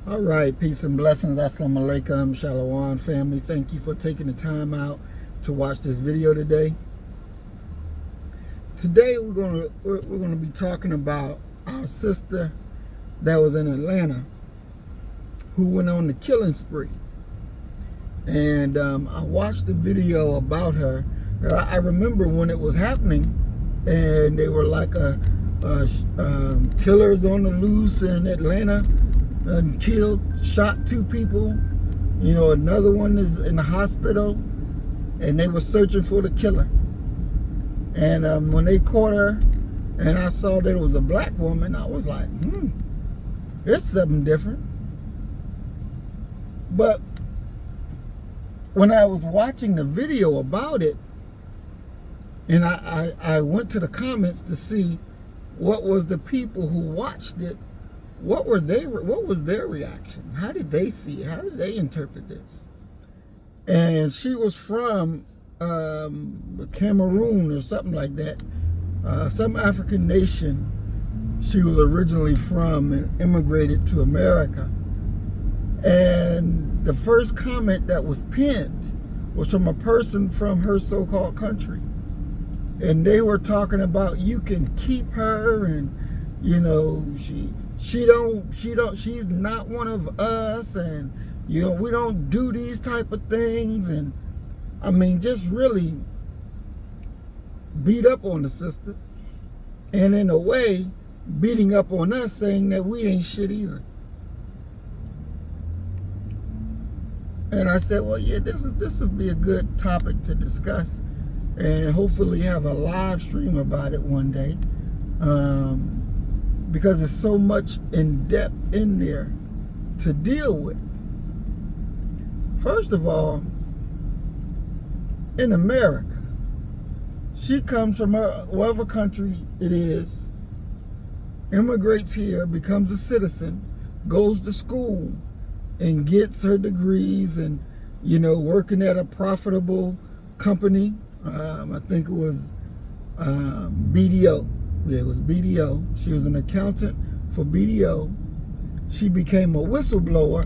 All right, peace and blessings. Assalamu alaikum, shalom, family. Thank you for taking the time out to watch this video today. Today we're gonna be talking about our sister that was in Atlanta who went on the killing spree. And I watched the video about her. I remember when it was happening, and they were like killers on the loose in Atlanta. And shot 2 people. You know, another one is in the hospital, and they were searching for the killer. And when they caught her, and I saw that it was a black woman, I was like, it's something different. But when I was watching the video about it, and I went to the comments to see what was the people who watched it, what was their reaction? How did they see it? How did they interpret this? And she was from Cameroon or something like that, some African nation she was originally from and immigrated to America. And the first comment that was pinned was from a person from her so-called country. And they were talking about, you can keep her, and you know, she's not one of us, and you know, we don't do these type of things. And I mean, just really beat up on the sister, and in a way beating up on us, saying that we ain't shit either. And I said, well, yeah, this would be a good topic to discuss, and hopefully have a live stream about it one day, because there's so much in depth in there to deal with. First of all, in America, she comes from whatever country it is, immigrates here, becomes a citizen, goes to school, and gets her degrees, and you know, working at a profitable company. I think it was BDO. Yeah, it was BDO. She was an accountant for BDO. She became a whistleblower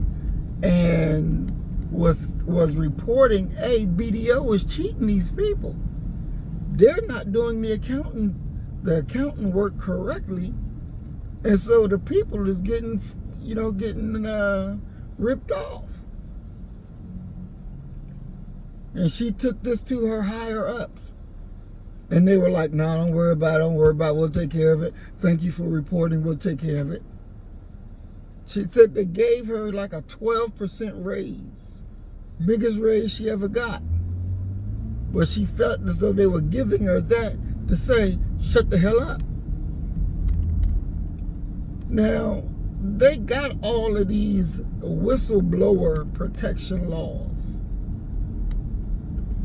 and was reporting, hey, BDO is cheating these people. They're not doing the accountant work correctly, and so the people is getting ripped off. And she took this to her higher ups. And they were like, no, don't worry about it, we'll take care of it. Thank you for reporting, we'll take care of it. She said they gave her like a 12% raise. Biggest raise she ever got. But she felt as though they were giving her that to say, shut the hell up. Now, they got all of these whistleblower protection laws.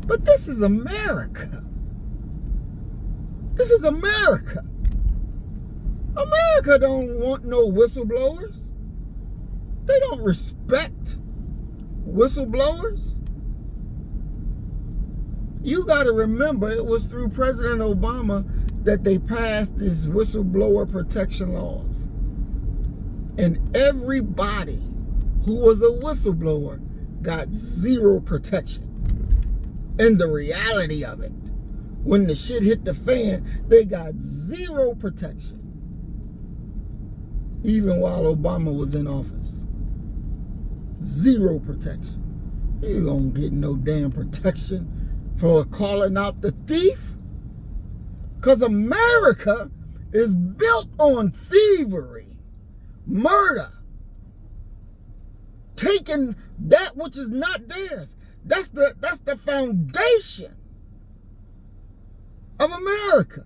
But this is America. This is America. America don't want no whistleblowers. They don't respect whistleblowers. You got to remember, it was through President Obama that they passed these whistleblower protection laws. And everybody who was a whistleblower got zero protection. And the reality of it, when the shit hit the fan, they got zero protection. Even while Obama was in office. Zero protection. You don't get no damn protection for calling out the thief. Because America is built on thievery, murder, taking that which is not theirs. That's the foundation of America.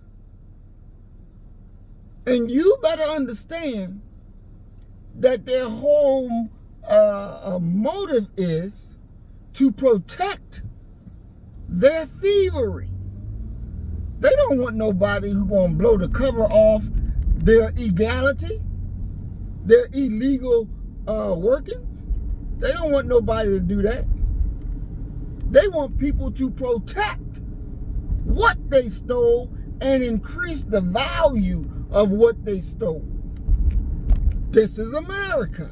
And you better understand that their whole motive is to protect their thievery. They don't want nobody who's going to blow the cover off their illegality, their illegal workings. They don't want nobody to do that. They want people to protect what they stole and increase the value of what they stole. This is America.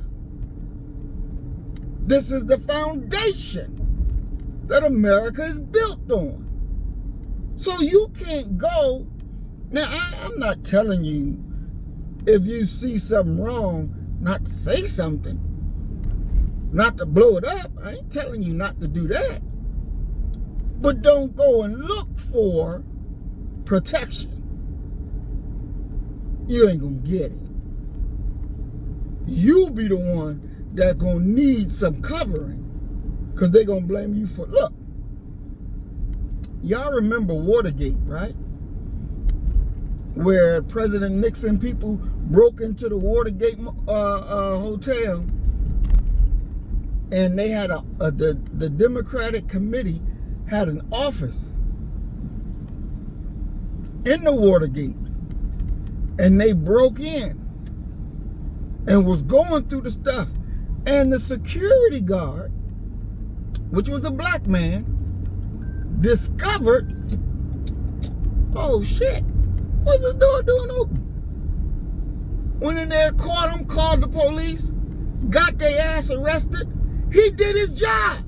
This is the foundation that America is built on. So you can't go. Now, I'm not telling you if you see something wrong, not to say something, not to blow it up. I ain't telling you not to do that. But don't go and look for protection. You ain't gonna get it. You'll be the one that's gonna need some covering, because they're gonna blame you for, look, y'all remember Watergate, right? Where President Nixon people broke into the Watergate hotel, and they had the Democratic committee had an office in the Watergate, and they broke in and was going through the stuff, and the security guard, which was a black man, discovered, oh shit, what's the door doing open? Went in there, caught him, called the police, got their ass arrested. He did his job.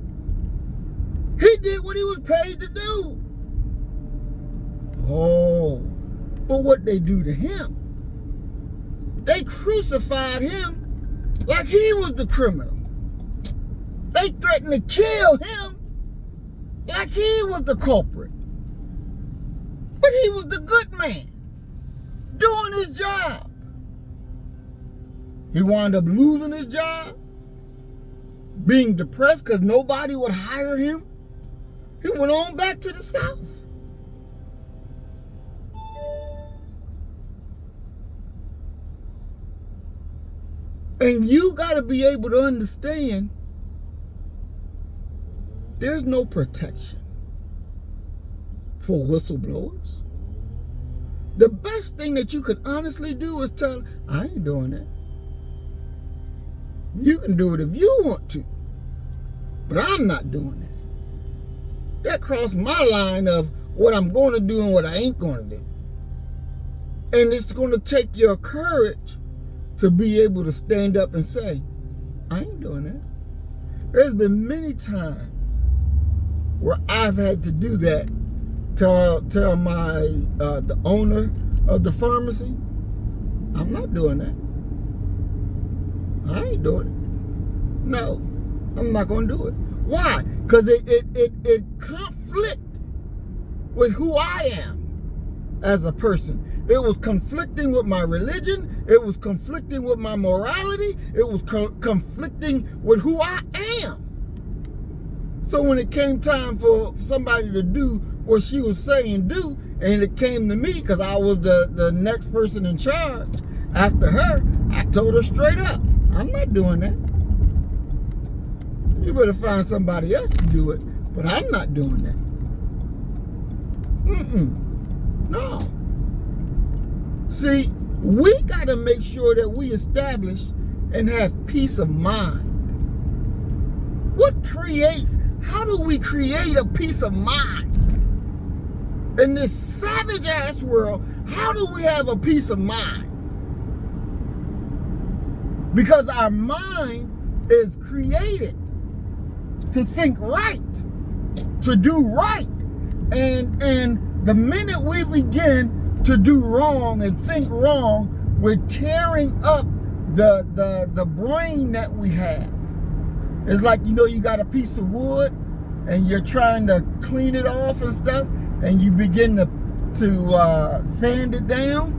He did what he was paid to do. Oh, but what they do to him? They crucified him like he was the criminal. They threatened to kill him like he was the culprit. But he was the good man, doing his job. He wound up losing his job, being depressed because nobody would hire him. He went on back to the South. And you got to be able to understand there's no protection for whistleblowers. The best thing that you could honestly do is tell, I ain't doing that. You can do it if you want to, but I'm not doing that. That crossed my line of what I'm going to do and what I ain't going to do. And it's going to take your courage to be able to stand up and say, I ain't doing that. There's been many times where I've had to do that, tell my the owner of the pharmacy, I'm not doing that. I ain't doing it. No, I'm not going to do it. Why? Because it conflicts with who I am as a person. It was conflicting with my religion. It was conflicting with my morality. It was conflicting with who I am. So when it came time for somebody to do what she was saying do, and it came to me because I was the next person in charge after her, I told her straight up, I'm not doing that. You better find somebody else to do it, but I'm not doing that. No. See, we got to make sure that we establish and have peace of mind. How do we create a peace of mind? In this savage ass world, how do we have a peace of mind? Because our mind is created to think right, to do right. And the minute we begin to do wrong and think wrong, we're tearing up the brain that we have. It's like, you got a piece of wood and you're trying to clean it off and stuff, and you begin to sand it down,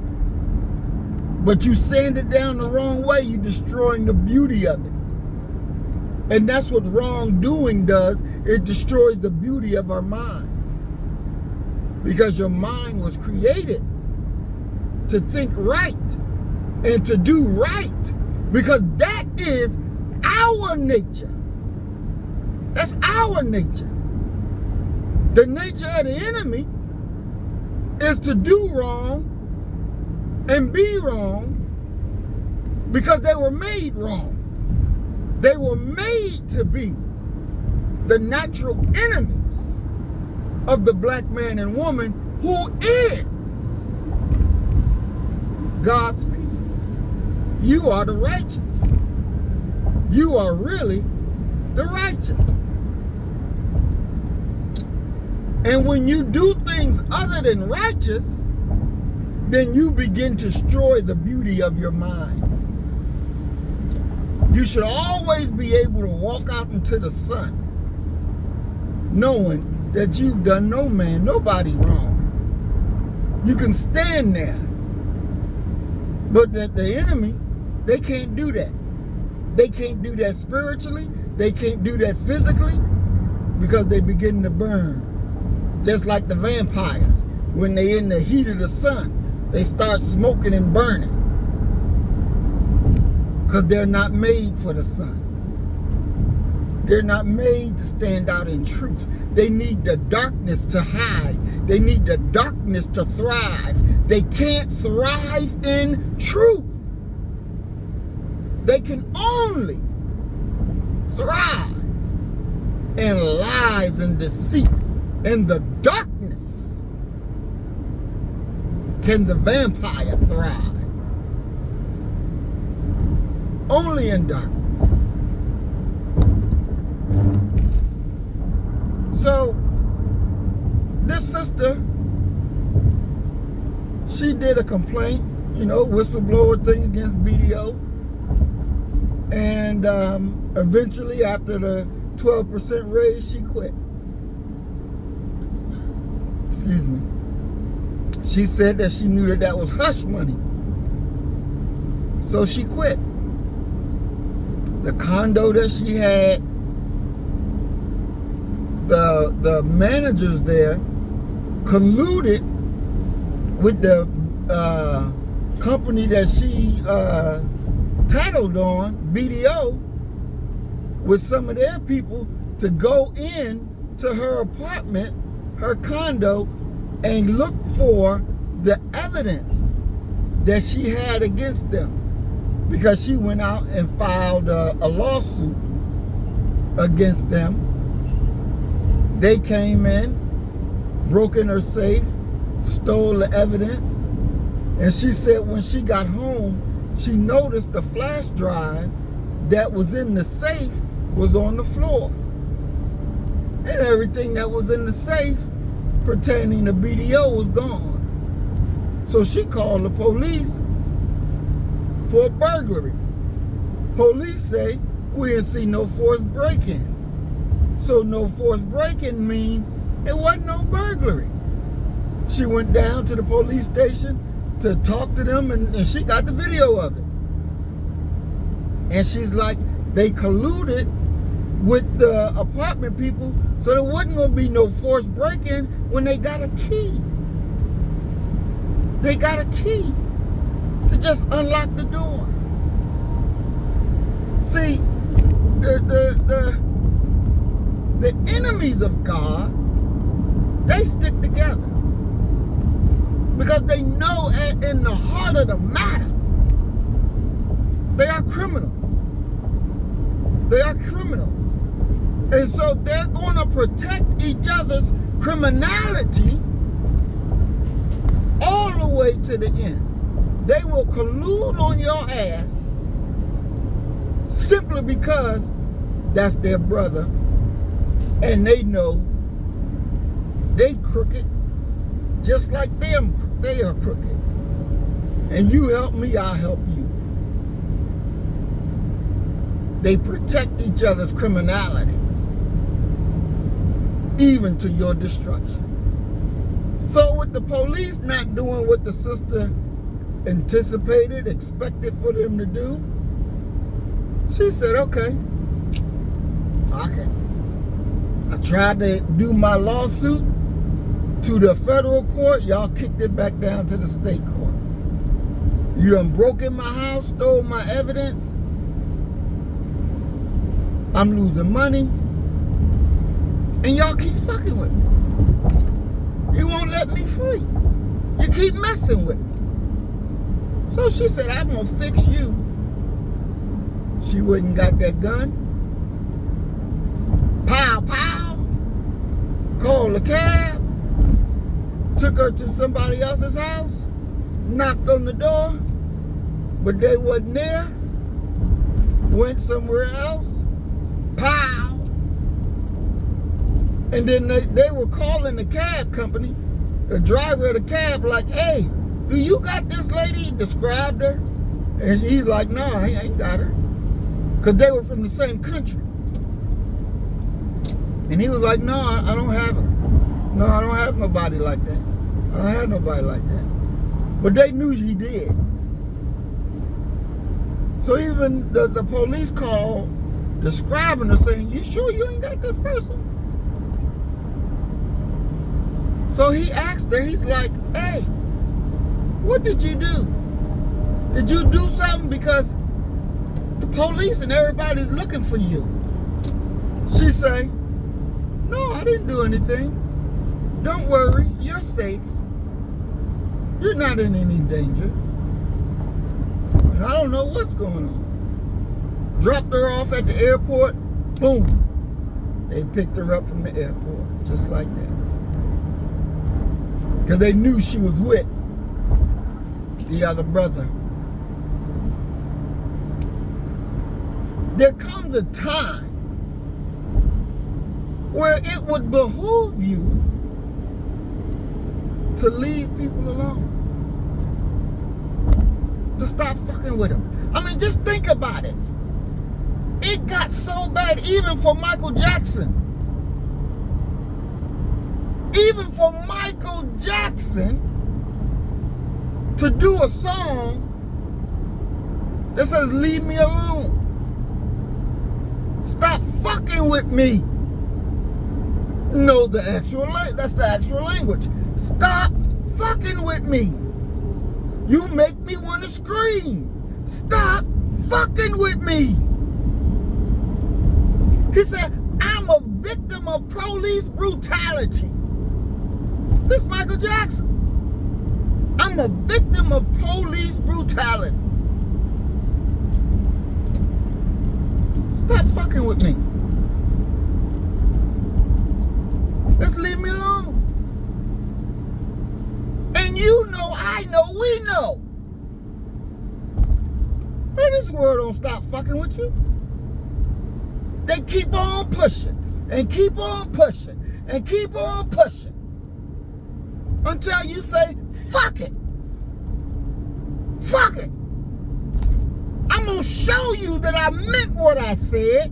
but you sand it down the wrong way, you're destroying the beauty of it. And that's what wrongdoing does. It destroys the beauty of our mind. Because your mind was created to think right and to do right. Because that is our nature. That's our nature. The nature of the enemy is to do wrong and be wrong because they were made wrong. They were made to be the natural enemies of the black man and woman who is God's people. You are the righteous. You are really the righteous. And when you do things other than righteous, then you begin to destroy the beauty of your mind. You should always be able to walk out into the sun knowing that you've done no man, nobody wrong. You can stand there. But that the enemy, they can't do that. They can't do that spiritually. They can't do that physically because they begin to burn. Just like the vampires. When they're in the heat of the sun, they start smoking and burning. Because they're not made for the sun. They're not made to stand out in truth. They need the darkness to hide. They need the darkness to thrive. They can't thrive in truth. They can only thrive in lies and deceit. In the darkness can the vampire thrive. Only in darkness. So, this sister, she did a complaint, whistleblower thing against BDO. And eventually, after the 12% raise, she quit. Excuse me. She said that she knew that was hush money. So she quit. The condo that she had, the managers there colluded with the company that she titled on, BDO, with some of their people to go in to her apartment, her condo, and look for the evidence that she had against them, because she went out and filed a lawsuit against them. They came in, broke in her safe, stole the evidence, and she said when she got home, she noticed the flash drive that was in the safe was on the floor. And everything that was in the safe pertaining to BDO was gone. So she called the police for a burglary. Police say we didn't see no forced break-in. So no forced break-in mean it wasn't no burglary. She went down to the police station to talk to them, and she got the video of it. And she's like, they colluded with the apartment people so there wasn't going to be no forced break-in when they got a key. They got a key to just unlock the door. See, the enemies of God, they stick together. Because they know in the heart of the matter, they are criminals. They are criminals. And so they're going to protect each other's criminality all the way to the end. They will collude on your ass simply because that's their brother, and they know they crooked just like them. They are crooked. And you help me, I'll help you. They protect each other's criminality, even to your destruction. So with the police not doing what the sister anticipated, expected for them to do, she said, okay, fuck it. I tried to do my lawsuit to the federal court, y'all kicked it back down to the state court. You done broke in my house, stole my evidence. I'm losing money. And y'all keep fucking with me. You won't let me free. You keep messing with me. So she said, I'm gonna fix you. She went and got that gun. Pow, pow. Called a cab. Took her to somebody else's house. Knocked on the door. But they wasn't there. Went somewhere else. Pow. And then they were calling the cab company, the driver of the cab, like, hey, do you got this lady? Described her. And he's like, no, I ain't got her. Because they were from the same country. And he was like, no, I don't have her. No, I don't have nobody like that. I don't have nobody like that. But they knew he did. So even the police called, describing her, saying, you sure you ain't got this person? So he asked her, he's like, hey, what did you do? Did you do something? Because the police and everybody's looking for you. She say, no, I didn't do anything. Don't worry, you're safe. You're not in any danger. And I don't know what's going on. Dropped her off at the airport, boom. They picked her up from the airport, just like that. Because they knew she was with the other brother. There comes a time where it would behoove you to leave people alone. To stop fucking with them. I mean, just think about it. It got so bad, even for Michael Jackson. Even for Michael Jackson to do a song that says, leave me alone. Stop fucking with me. No, that's the actual language. Stop fucking with me. You make me want to scream. Stop fucking with me. He said, I'm a victim of police brutality. This is Michael Jackson. I'm a victim of police brutality. Stop fucking with me. Just leave me alone. And you know, I know, we know. Man, this world don't stop fucking with you. They keep on pushing and keep on pushing and keep on pushing until you say, fuck it. Fuck it. I'm going to show you that I meant what I said.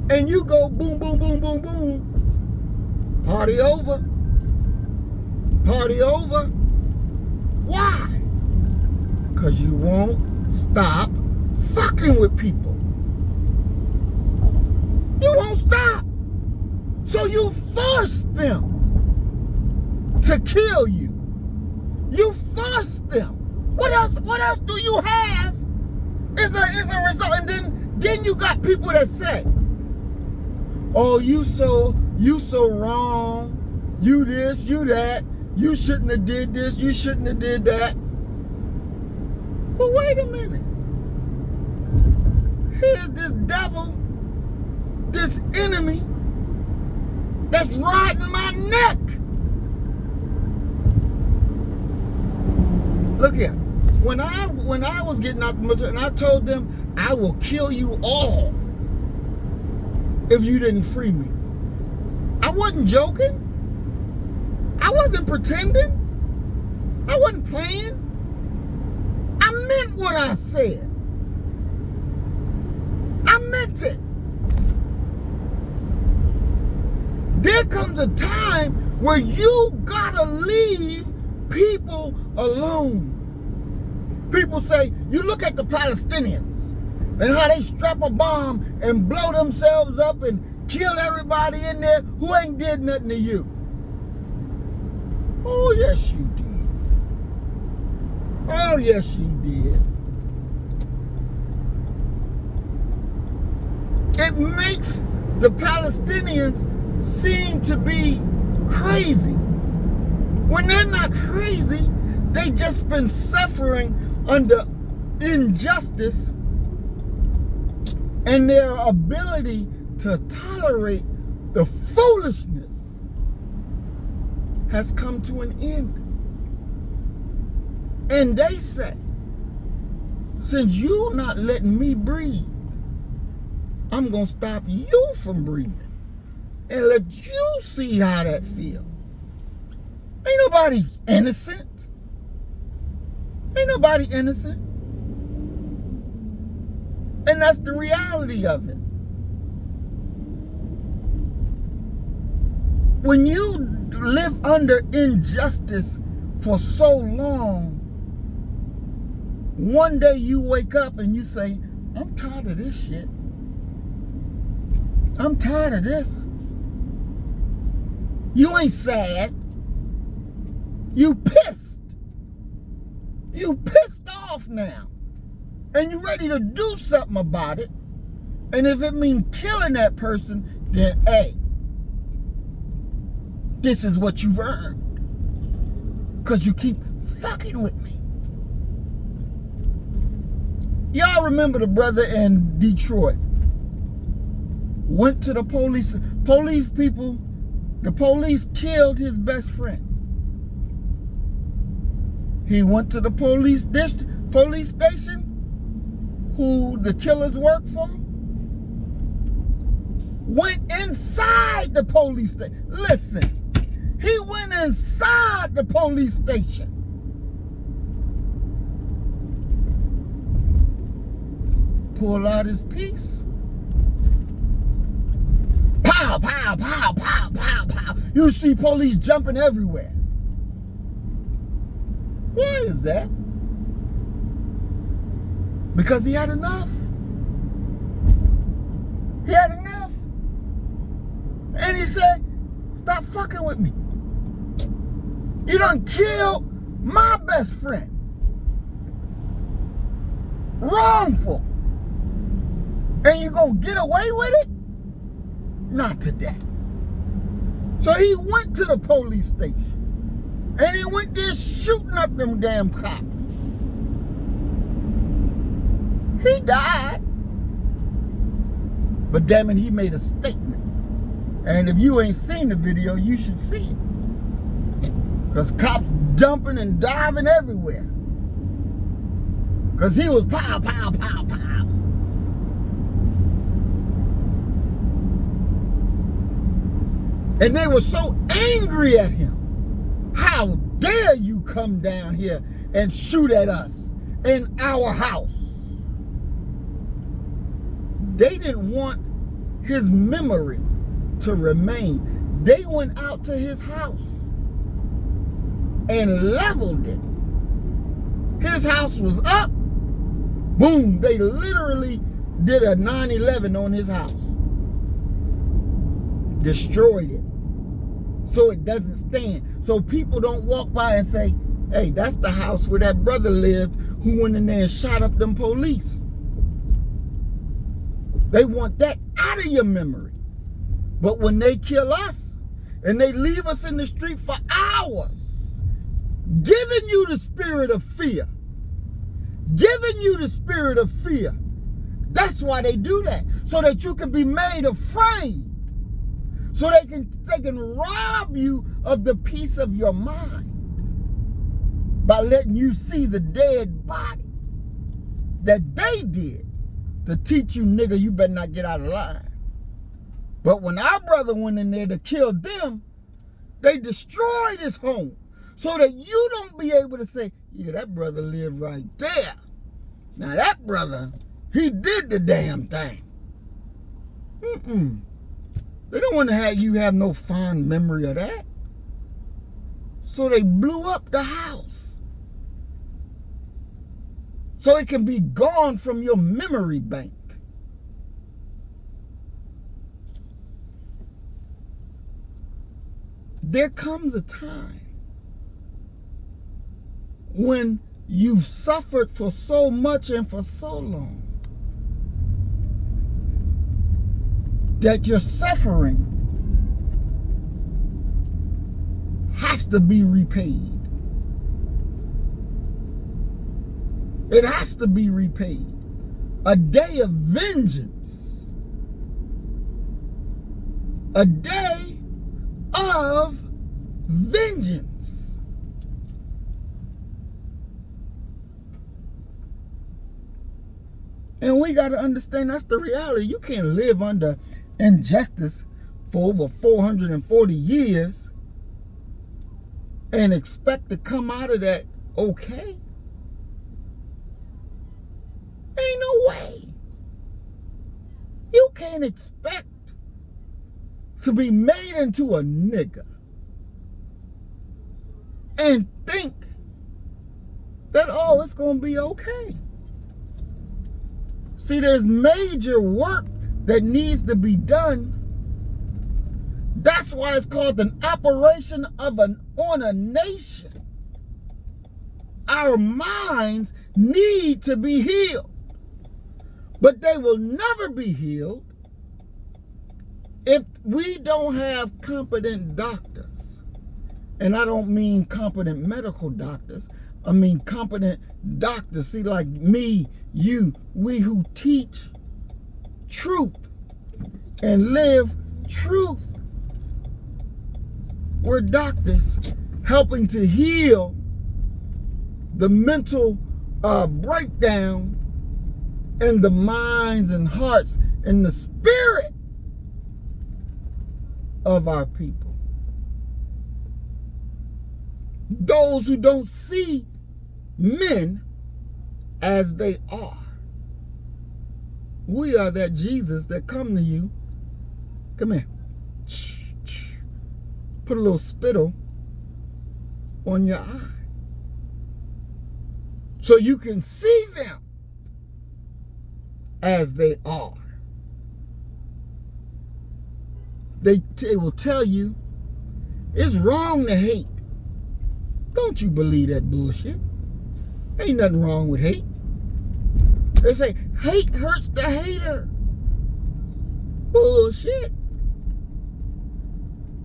And you go boom, boom, boom, boom, boom. Party over. Party over. Why? Because you won't stop fucking with people. You won't stop. So you force them to kill you. You force them. What else do you have is a result? And then you got people that say, oh, you so wrong. You this, you that. You shouldn't have did this. You shouldn't have did that. But wait a minute. Here's this devil, this enemy that's riding my neck. Look here. When I was getting out the military, and I told them, I will kill you all if you didn't free me. I wasn't joking. I wasn't pretending. I wasn't playing. I meant what I said. I meant it. There comes a time where you gotta leave people alone. People say, you look at the Palestinians and how they strap a bomb and blow themselves up and kill everybody in there who ain't did nothing to you. Oh, yes, you did. Oh, yes, you did. It makes the Palestinians seem to be crazy. When they're not crazy, they just been suffering under injustice, and their ability to tolerate the foolishness has come to an end. And they say, since you not letting me breathe, I'm going to stop you from breathing. and let you see how that feels. Ain't nobody innocent. Ain't nobody innocent. And that's the reality of it. When you live under injustice for so long, one day you wake up and you say, I'm tired of this shit. I'm tired of this. You ain't sad. You pissed. You pissed off now. And you ready to do something about it. And if it means killing that person, then hey, this is what you've earned. Because you keep fucking with me. Y'all remember the brother in Detroit? Went to the police people, the police killed his best friend. He went to the police station, who the killers work for, went inside the police station. Listen, he went inside the police station. Pull out his piece. Pow, pow, pow, pow, pow, pow. You see police jumping everywhere. Why is that? Because he had enough. He had enough. And he said, stop fucking with me. You done killed my best friend. Wrongful. And you gonna get away with it? Not today. So he went to the police station. And he went there shooting up them damn cops. He died. But damn it, he made a statement. And if you ain't seen the video, you should see it. Because cops jumping and diving everywhere. Because he was pow, pow, pow, pow. And they were so angry at him. How dare you come down here and shoot at us in our house? They didn't want his memory to remain. They went out to his house and leveled it. His house was up. Boom. They literally did a 9/11 on his house. Destroyed it. So it doesn't stand. So people don't walk by and say, hey, that's the house where that brother lived who went in there and shot up them police. They want that out of your memory. But when they kill us and they leave us in the street for hours, giving you the spirit of fear, giving you the spirit of fear, that's why they do that. So that you can be made afraid. So they can rob you of the peace of your mind by letting you see the dead body that they did to teach you, nigga, you better not get out of line. But when our brother went in there to kill them, they destroyed his home so that you don't be able to say, yeah, that brother lived right there. Now that brother, he did the damn thing. They don't want to have you have no fond memory of that. So they blew up the house. So it can be gone from your memory bank. There comes a time when you've suffered for so much and for so long that your suffering has to be repaid. It has to be repaid. A day of vengeance. A day of vengeance. And we got to understand that's the reality. You can't live under injustice for over 440 years and expect to come out of that okay? Ain't no way. You can't expect to be made into a nigga and think that, oh, it's going to be okay. See, there's major work that needs to be done. That's why it's called an operation on a nation. Our minds need to be healed, but they will never be healed if we don't have competent doctors. And I don't mean competent medical doctors. I mean competent doctors. See, like me, you, we who teach truth and live truth. We're doctors helping to heal the mental breakdown in the minds and hearts and the spirit of our people. Those who don't see men as they are. We are that Jesus that come to you. Come here. Put a little spittle on your eye so you can see them as they are. They will tell you it's wrong to hate. Don't you believe that bullshit? Ain't nothing wrong with hate. They say hate hurts the hater. Bullshit.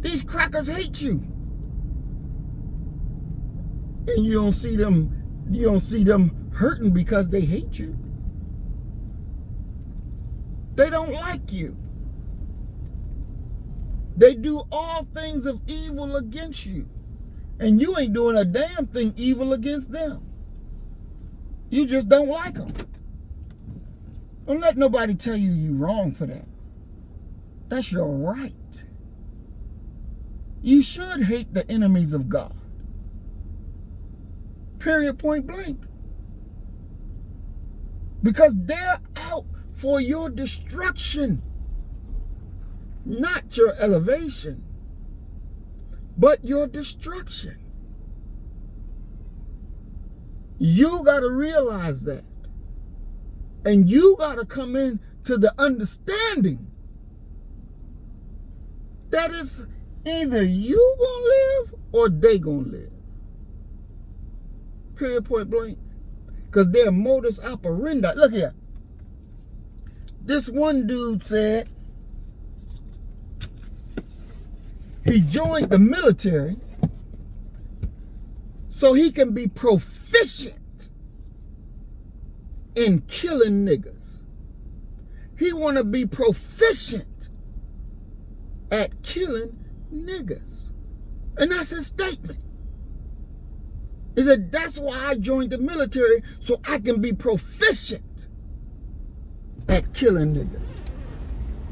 These crackers hate you. And you don't see them hurting because they hate you. They don't like you. They do all things of evil against you. And you ain't doing a damn thing evil against them. You just don't like them. Don't let nobody tell you you're wrong for that. That's your right. You should hate the enemies of God. Period, point blank. Because they're out for your destruction. Not your elevation, but your destruction. You got to realize that. And you got to come in to the understanding that it's either you gonna live or they gonna live. Period, point blank. Because their modus operandi. Look here. This one dude said he joined the military so he can be proficient in killing niggas. He want to be proficient at killing niggas. And that's his statement. He said, that's why I joined the military, so I can be proficient at killing niggas.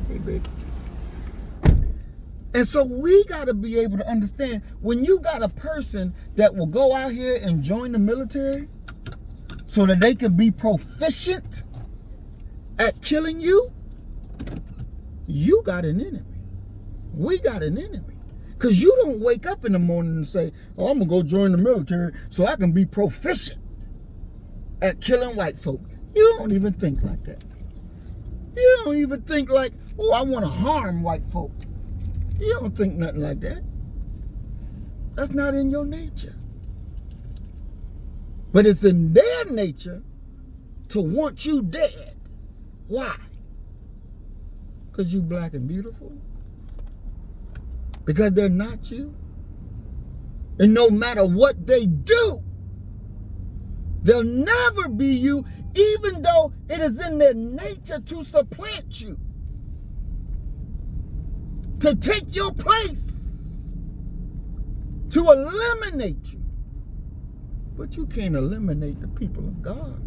Hey, baby. And so we got to be able to understand, when you got a person that will go out here and join the military so that they can be proficient at killing you, you got an enemy. We got an enemy. Because you don't wake up in the morning and say, oh, I'm going to go join the military so I can be proficient at killing white folk. You don't even think like that. You don't even think like, oh, I want to harm white folk. You don't think nothing like that. That's not in your nature. But it's in their nature to want you dead. Why? Because you black and beautiful? Because they're not you? And no matter what they do, they'll never be you, even though it is in their nature to supplant you, to take your place, to eliminate you. But you can't eliminate the people of God.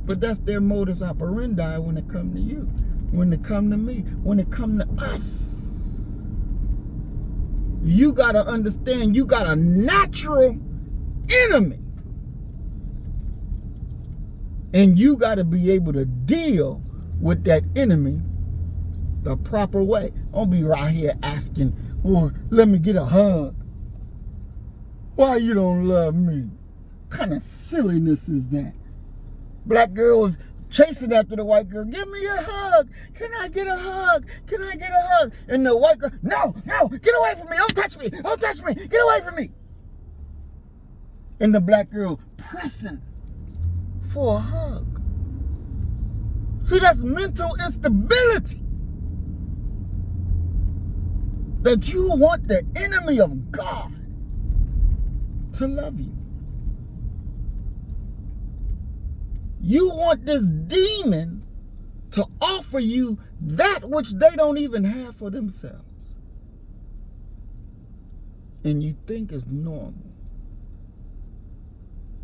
But that's their modus operandi when it come to you, when it come to me, when it come to us. You got to understand you got a natural enemy. And you got to be able to deal with that enemy the proper way. Don't be right here asking, oh, let me get a hug. Why you don't love me? What kind of silliness is that? Black girl was chasing after the white girl. Give me a hug. Can I get a hug? Can I get a hug? And the white girl, no, get away from me. Don't touch me. Don't touch me. Get away from me. And the black girl pressing for a hug. See, that's mental instability. That you want the enemy of God to love you. You want this demon to offer you that which they don't even have for themselves. And you think it's normal.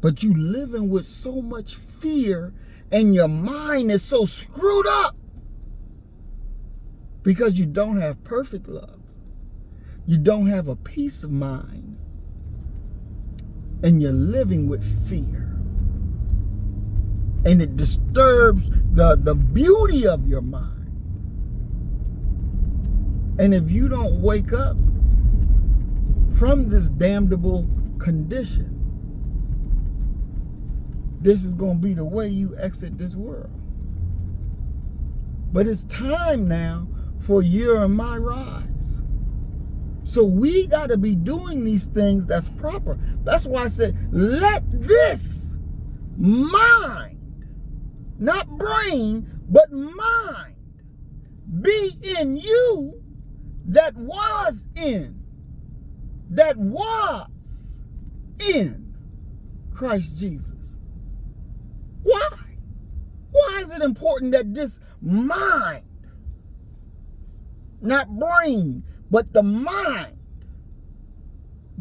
But you living with so much fear and your mind is so screwed up because you don't have perfect love. You don't have a peace of mind. And you're living with fear. And it disturbs the beauty of your mind. And if you don't wake up from this damnable condition, this is going to be the way you exit this world. But it's time now for your and my rise. So we got to be doing these things that's proper. That's why I said, let this mind, not brain, but mind, be in you that was in Christ Jesus. Why? Why is it important that this mind, not brain, but the mind,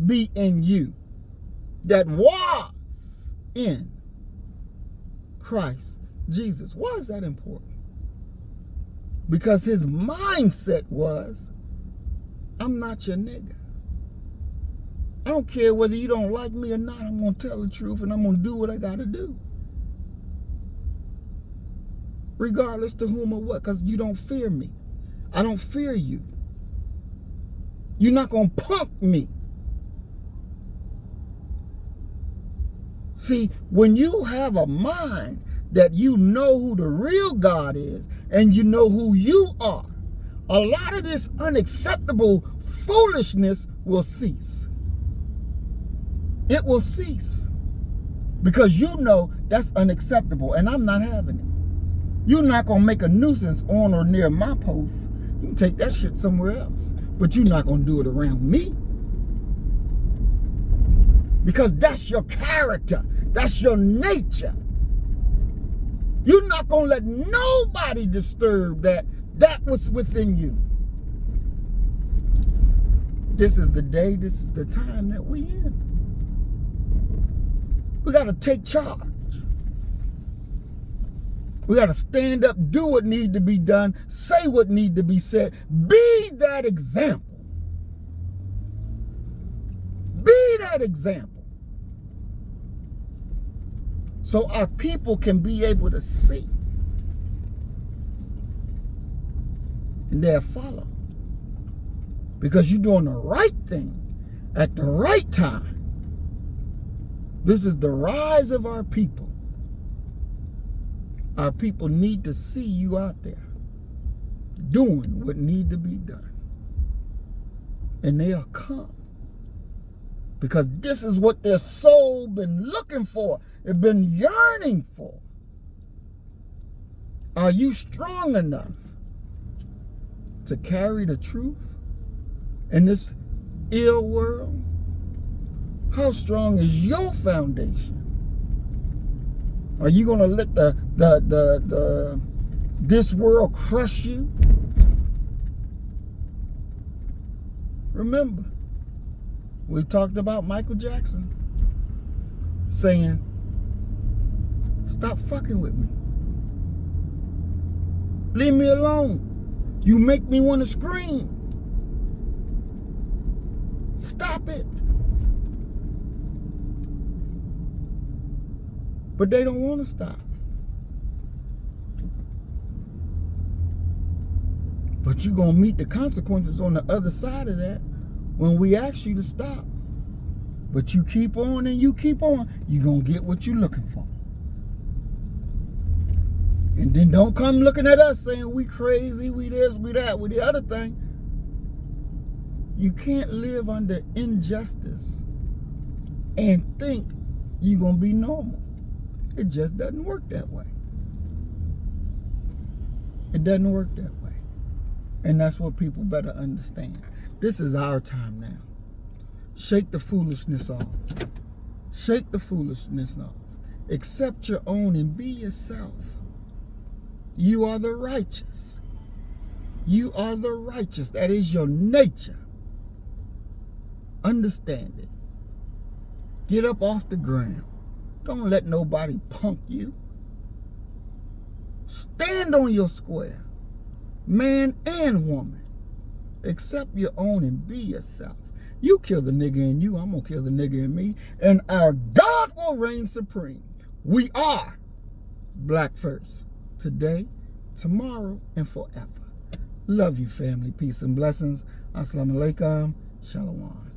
be in you that was in Christ Jesus? Why is that important? Because his mindset was, I'm not your nigga. I don't care whether you don't like me or not. I'm going to tell the truth and I'm going to do what I got to do. Regardless to whom or what, because you don't fear me. I don't fear you. You're not going to punk me. See, when you have a mind that you know who the real God is and you know who you are, a lot of this unacceptable foolishness will cease. It will cease. Because you know that's unacceptable and I'm not having it. You're not going to make a nuisance on or near my post. You can take that shit somewhere else. But you're not going to do it around me. Because that's your character. That's your nature. You're not going to let nobody disturb that was within you. This is the day, this is the time that we in. We got to take charge. We got to stand up, do what needs to be done, say what needs to be said. Be that example. Be that example. So our people can be able to see. And they'll follow. Because you're doing the right thing at the right time. This is the rise of our people. Our people need to see you out there doing what need to be done. And they'll come. Because this is what their soul been looking for. It's been yearning for. Are you strong enough to carry the truth in this ill world? How strong is your foundation? Are you going to let this world crush you? Remember, we talked about Michael Jackson saying, Stop fucking with me. Leave me alone. You make me want to scream. Stop it. But they don't want to stop. But you're going to meet the consequences on the other side of that when we ask you to stop. But you keep on and you keep on, you're going to get what you're looking for. And then don't come looking at us saying we crazy, we this, we that, we the other thing. You can't live under injustice and think you're going to be normal. It just doesn't work that way. It doesn't work that way. And that's what people better understand. This is our time now. Shake the foolishness off. Shake the foolishness off. Accept your own and be yourself. You are the righteous. You are the righteous. That is your nature. Understand it. Get up off the ground. Don't let nobody punk you. Stand on your square. Man and woman. Accept your own and be yourself. You kill the nigga in you, I'm going to kill the nigga in me. And our God will reign supreme. We are Black First. Today, tomorrow, and forever. Love you, family. Peace and blessings. Assalamu alaikum. Shalom.